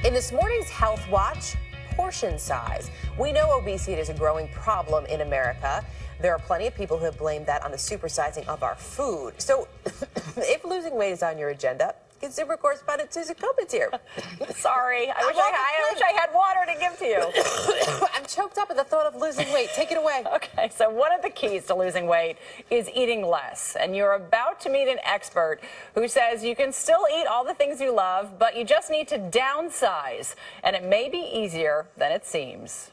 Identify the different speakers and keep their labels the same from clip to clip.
Speaker 1: In this morning's Health Watch, portion size. We know obesity is a growing problem in America. There are plenty of people who have blamed that on the supersizing of our food. So if losing weight is on your agenda, consumer correspondent Susan Copen's here.
Speaker 2: Sorry, I wish I had water to give to you.
Speaker 1: I'm choked up at the thought of losing weight. Take it away.
Speaker 2: Okay, so one of the keys to losing weight is eating less. And you're about to meet an expert who says you can still eat all the things you love, but you just need to downsize. And it may be easier than it seems.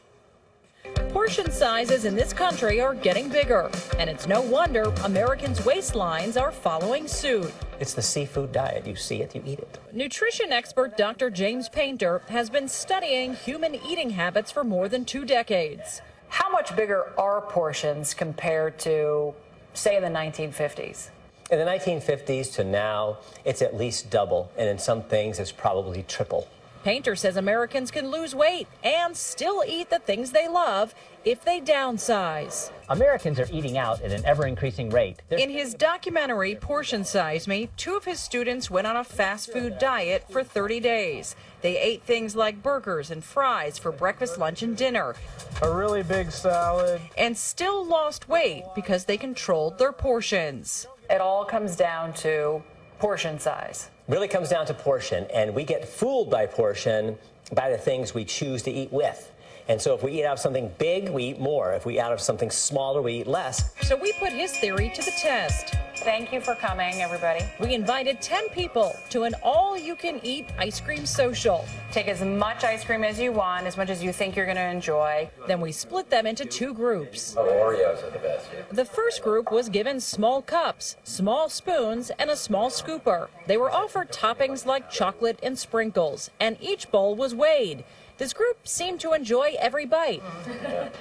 Speaker 3: Portion sizes in this country are getting bigger, and it's no wonder Americans' waistlines are following suit.
Speaker 4: It's the seafood diet. You see it, you eat it.
Speaker 3: Nutrition expert Dr. James Painter has been studying human eating habits for more than 2 decades.
Speaker 2: How much bigger are portions compared to, say, in the 1950s?
Speaker 4: In the 1950s to now, it's at least double, and in some things, it's probably triple.
Speaker 3: Painter says Americans can lose weight and still eat the things they love if they downsize.
Speaker 5: Americans are eating out at an ever-increasing rate.
Speaker 3: In his documentary, Portion Size Me, 2 of his students went on a fast food diet for 30 days. They ate things like burgers and fries for breakfast, lunch, and dinner.
Speaker 6: A really big salad.
Speaker 3: And still lost weight because they controlled their portions.
Speaker 2: It all comes down to portion size.
Speaker 4: Really comes down to portion, and we get fooled by portion by the things we choose to eat with. And so if we eat out of something big, we eat more. If we eat out of something smaller, we eat less.
Speaker 3: So we put his theory to the test.
Speaker 2: Thank you for coming, everybody.
Speaker 3: We invited 10 people to an all-you-can-eat ice cream social.
Speaker 2: Take as much ice cream as you want, as much as you think you're going to enjoy.
Speaker 3: Then we split them into 2 groups.
Speaker 7: Oreos are the best.
Speaker 3: The first group was given small cups, small spoons, and a small scooper. They were offered toppings like chocolate and sprinkles, and each bowl was weighed. This group seemed to enjoy every bite.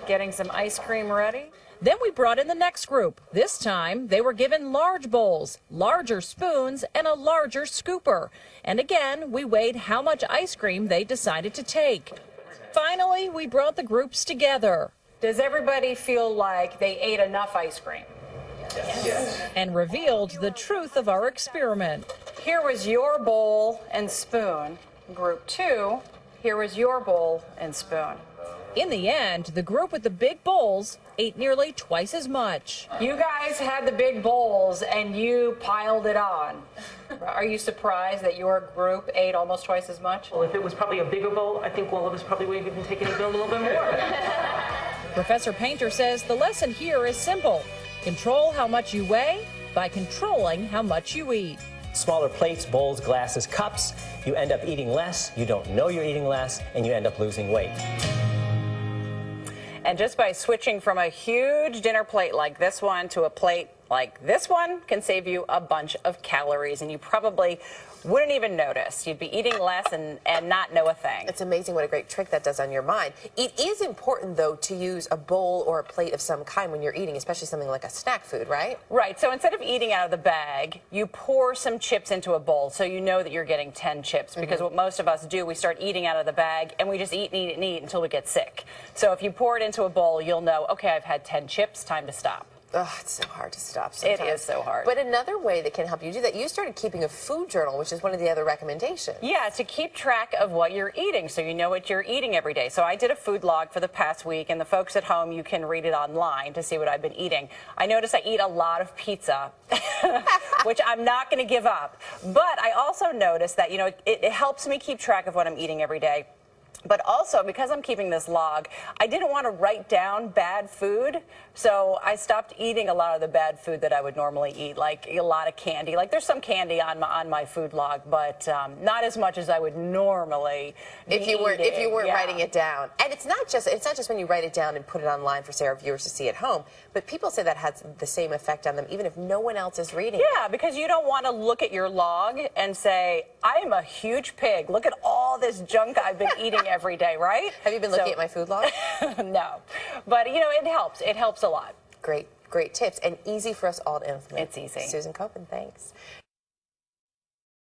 Speaker 2: Getting some ice cream ready.
Speaker 3: Then we brought in the next group. This time, they were given large bowls, larger spoons, and a larger scooper. And again, we weighed how much ice cream they decided to take. Finally, we brought the groups together.
Speaker 2: Does everybody feel like they ate enough ice cream?
Speaker 7: Yes.
Speaker 3: And revealed the truth of our experiment.
Speaker 2: Here was your bowl and spoon. Group 2, here was your bowl and spoon.
Speaker 3: In the end, the group with the big bowls ate nearly twice as much.
Speaker 2: You guys had the big bowls and you piled it on. Are you surprised that your group ate almost twice as much?
Speaker 8: Well, if it was probably a bigger bowl, I think all of us probably would have even taken a little bit more.
Speaker 3: Professor Painter says the lesson here is simple. Control how much you weigh by controlling how much you eat.
Speaker 4: Smaller plates, bowls, glasses, cups, you end up eating less, you don't know you're eating less, and you end up losing weight.
Speaker 2: And just by switching from a huge dinner plate like this one to a plate like this one can save you a bunch of calories, and you probably wouldn't even notice. You'd be eating less and not know a thing.
Speaker 1: It's amazing what a great trick that does on your mind. It is important, though, to use a bowl or a plate of some kind when you're eating, especially something like a snack food, right?
Speaker 2: Right. So instead of eating out of the bag, you pour some chips into a bowl so you know that you're getting 10 chips. Because what most of us do, we start eating out of the bag and we just eat and eat and eat until we get sick. So if you pour it into a bowl, you'll know, okay, I've had 10 chips, time to stop.
Speaker 1: Oh, it's so hard to stop sometimes.
Speaker 2: It is so hard.
Speaker 1: But another way that can help you do that, you started keeping a food journal, which is one of the other recommendations.
Speaker 2: Yeah, to keep track of what you're eating so you know what you're eating every day. So I did a food log for the past week, and the folks at home, you can read it online to see what I've been eating. I notice I eat a lot of pizza, which I'm not going to give up. But I also notice that, you know, it helps me keep track of what I'm eating every day. But also, because I'm keeping this log, I didn't want to write down bad food, so I stopped eating a lot of the bad food that I would normally eat, like a lot of candy. Like, there's some candy on my food log, but not as much as I would normally be
Speaker 1: if you weren't
Speaker 2: yeah.
Speaker 1: writing it down. And it's not just when you write it down and put it online for, say, our viewers to see at home, but people say that has the same effect on them, even if no one else is reading
Speaker 2: Yeah, because you don't want to look at your log and say, I am a huge pig. Look at all this junk I've been eating every day, right?
Speaker 1: Have you been looking at my food log?
Speaker 2: No. But, you know, it helps. It helps a lot.
Speaker 1: Great tips, and easy for us all to implement.
Speaker 2: It's easy.
Speaker 1: Susan Copen, thanks.